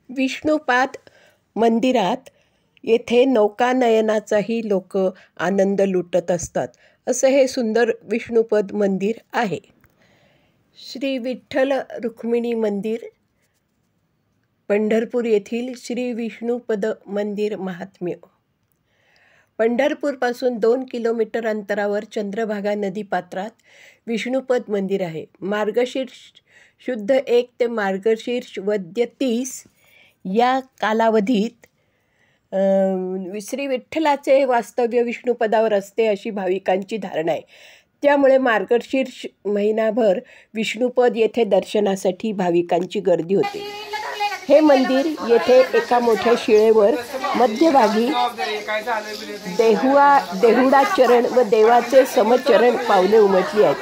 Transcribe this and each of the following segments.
विष्णुपाद मंदिरात येथे नौकानयनाचाही लोक आनंद लुटत असतात. असं हे सुंदर विष्णुपद मंदिर आहे. श्री विठ्ठल रुक्मिणी मंदिर, पंढरपूर येथील श्री विष्णुपद मंदिर महात्म्य. पंढरपूरपासून 2 किलोमीटर अंतरावर चंद्रभागा नदीपात्रात विष्णुपद मंदिर आहे. मार्गशीर्ष शुद्ध 1 ते मार्गशीर्ष वद्य 30 या कालावधीत श्री विठ्ठलाचे वास्तव्य विष्णुपदावर असते अशी भाविकांची धारणा आहे. त्यामुळे मार्गशीर्ष महिनाभर विष्णुपद येथे दर्शनासाठी भाविकांची गर्दी होते. हे मंदिर येथे एका मोठ्या शिळेवर मध्यभागी देहुडाचरण व देवाचे समचरण पावले उमटली आहेत.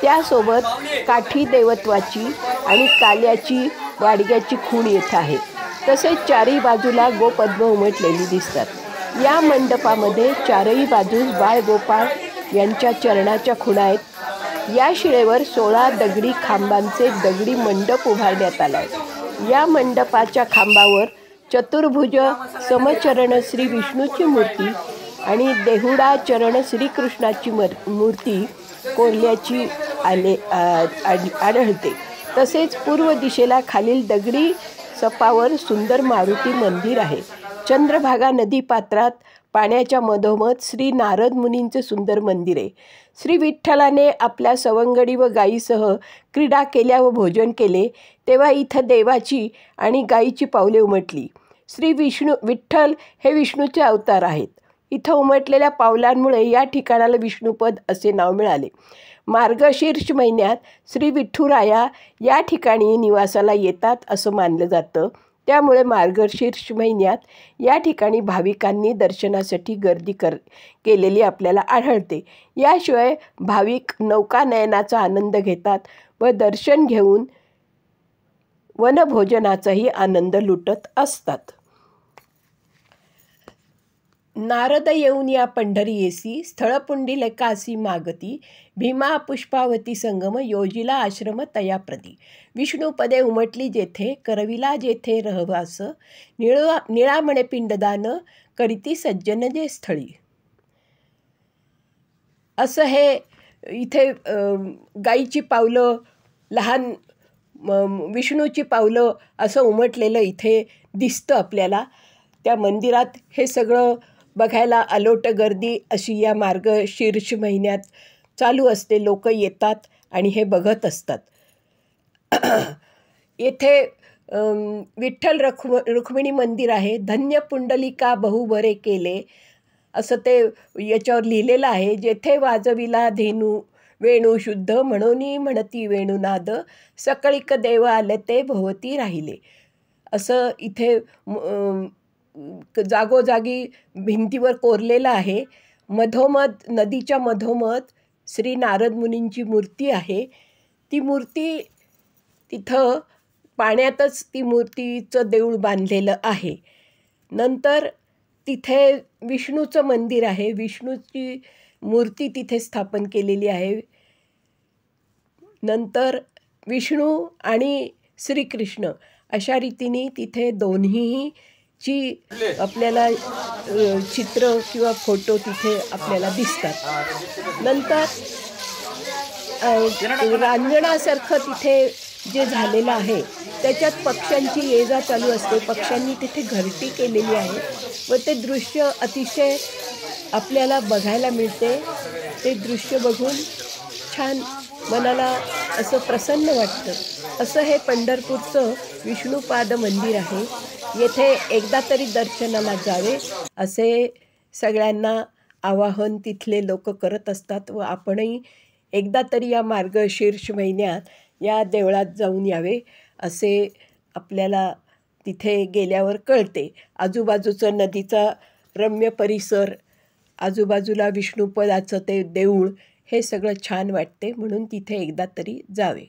त्यासोबत काठी देवत्वाची आणि काल्याची वाडग्याची खूण येथे आहे. तसेच चारही बाजूला गोपद्म उमटलेली दिसतात. या मंडपामध्ये चारही बाजूस बाळगोपाळ यांच्या चरणाच्या खुणा आहेत. या शिळेवर 16 दगडी खांबांचे दगडी मंडप उभारण्यात आला आहे. या मंडपाच्या खांबावर चतुर्भुज समचरण श्री विष्णूची मूर्ती आणि देहुडाचरण श्रीकृष्णाची मूर्ती कोरल्याची आढळते. तसेच पूर्व दिशेला खालील दगडी सपावर सुंदर मारुती मंदिर आहे. चंद्रभागा नदीपात्रात पाण्याच्या मधोमध श्री नारद मुनींचे सुंदर मंदिर आहे. श्री विठ्ठलाने आपल्या सवंगडी व गायीसह क्रीडा केल्या व भोजन केले तेव्हा इथं देवाची आणि गायीची पावले उमटली. श्री विठ्ठल हे विष्णूचे अवतार आहेत. इथं उमटलेल्या पावलांमुळे या ठिकाणाला विष्णुपद असे नाव मिळाले. मार्गशीर्ष महिन्यात श्री विठुराया या ठिकाणी निवासाला येतात असं मानलं जातं. त्यामुळे मार्गशीर्ष महिन्यात या ठिकाणी भाविकांनी दर्शनासाठी गर्दी केलेली आपल्याला आढळते. याशिवाय भाविक नौकानयनाचा आनंद घेतात व दर्शन घेऊन वनभोजनाचाही आनंद लुटत असतात. नारद येऊन या पंढरी येसी, स्थळपुंडिलकासी मागती, भीमा पुष्पावती संगम, योजिला आश्रम तयाप्रती. विष्णुपदे उमटली जेथे, करविला जेथे रहवास, निळा म्हणे पिंडदान, करीती सज्जन जे स्थळी. असं हे इथे गाईची पावलं, लहान विष्णूची पावलं असं उमटलेलं इथे दिसतं आपल्याला. त्या मंदिरात हे सगळं बघायला अलोट गर्दी अशी या मार्गशीर्ष महिन्यात चालू असते. लोक येतात आणि हे बघत असतात. येथे विठ्ठल रुक्मिणी मंदिर आहे. धन्य पुंडलिका बहु बरे केले असं ते याच्यावर लिहिलेलं आहे. जेथे वाजविला धेनू वेणू शुद्ध, म्हणोनी म्हणती वेणुनाद, सकळिक देव आले ते भोवती राहिले. असं इथे जागोजागी भिंतीवर कोरलेलं आहे. मधोमध नदीच्या मधोमध श्री नारद मुनींची मूर्ती आहे. ती मूर्ती तिथं पाण्यातच ती मूर्तीचं देऊळ बांधलेलं आहे. नंतर तिथे विष्णूचं मंदिर आहे. विष्णूची मूर्ती तिथे स्थापन केलेली आहे. नंतर विष्णू आणि श्रीकृष्ण अशा रीतीने तिथे दोन्हीची आपल्याला चित्र किंवा फोटो तिथे आपल्याला दिसतात. नंतर रांजणासारखं तिथे जे झालेलं आहे त्याच्यात पक्ष्यांची ये जा चालू असते. पक्ष्यांनी तिथे घरटी केलेली आहे व ते दृश्य अतिशय आपल्याला बघायला मिळते. ते दृश्य बघून छान मनाला असं प्रसन्न वाटतं. असं हे पंढरपूरचं विष्णुपाद मंदिर आहे. येथे एकदा तरी दर्शनाला जावे असे सगळ्यांना आवाहन तिथले लोक करत असतात व आपणही एकदा तरी या मार्गशीर्ष महिन्यात या देवळात जाऊन यावे असे आपल्याला तिथे गेल्यावर कळते. आजूबाजूचं नदीचा रम्य परिसर, आजूबाजूला विष्णुपदाचं ते देऊळ हे सगळं छान वाटते. म्हणून तिथे एकदा तरी जावे.